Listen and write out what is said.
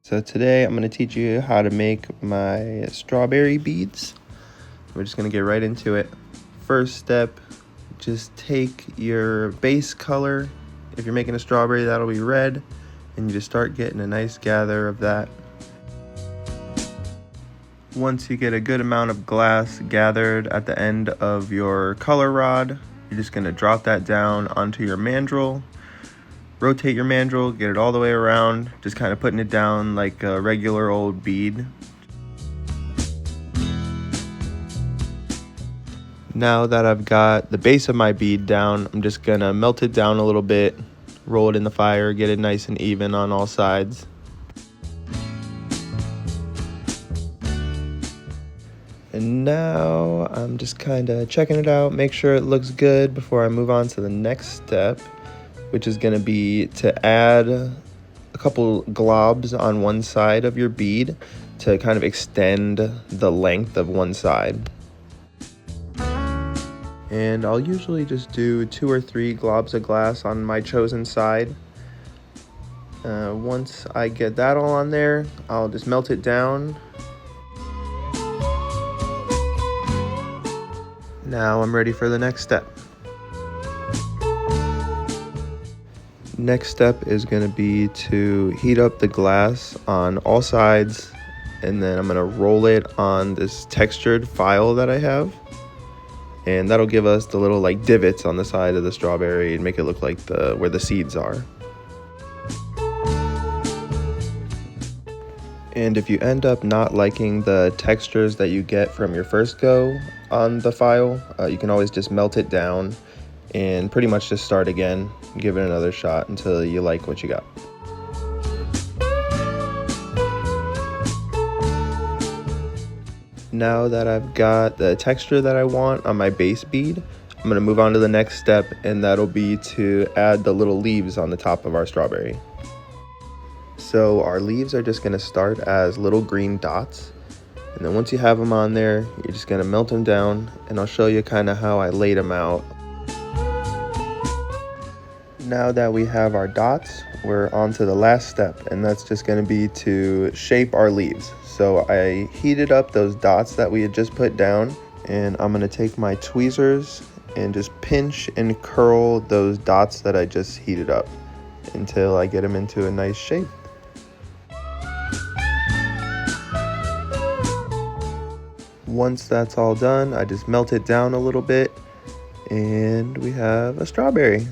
So today I'm going to teach you how to make my strawberry beads. We're just going to get right into it. First step, just take your base color. If you're making a strawberry, that'll be red, and you just start getting a nice gather of that. Once you get a good amount of glass gathered at the end of your color rod, you're just going to drop that down onto your mandrel. Rotate your mandrel, get it all the way around, just kind of putting it down like a regular old bead. Now that I've got the base of my bead down, I'm just gonna melt it down a little bit, roll it in the fire, get it nice and even on all sides. And now I'm just kind of checking it out, make sure it looks good before I move on to the next step, which is going to be to add a couple globs on one side of your bead to kind of extend the length of one side. And I'll usually just do 2 or 3 globs of glass on my chosen side. Once I get that all on there, I'll just melt it down. Now I'm ready for the next step. Next step is going to be to heat up the glass on all sides, and then I'm going to roll it on this textured file that I have, and that'll give us the little like divots on the side of the strawberry and make it look like where the seeds are. And if you end up not liking the textures that you get from your first go on the file, you can always just melt it down and pretty much just start again, give it another shot until you like what you got. Now that I've got the texture that I want on my base bead, I'm going to move on to the next step, and that'll be to add the little leaves on the top of our strawberry. So our leaves are just going to start as little green dots, and then once you have them on there, you're just going to melt them down, and I'll show you kind of how I laid them out. Now that we have our dots, we're on to the last step, and that's just going to be to shape our leaves. So I heated up those dots that we had just put down, and I'm going to take my tweezers and just pinch and curl those dots that I just heated up until I get them into a nice shape. Once that's all done, I just melt it down a little bit, and we have a strawberry.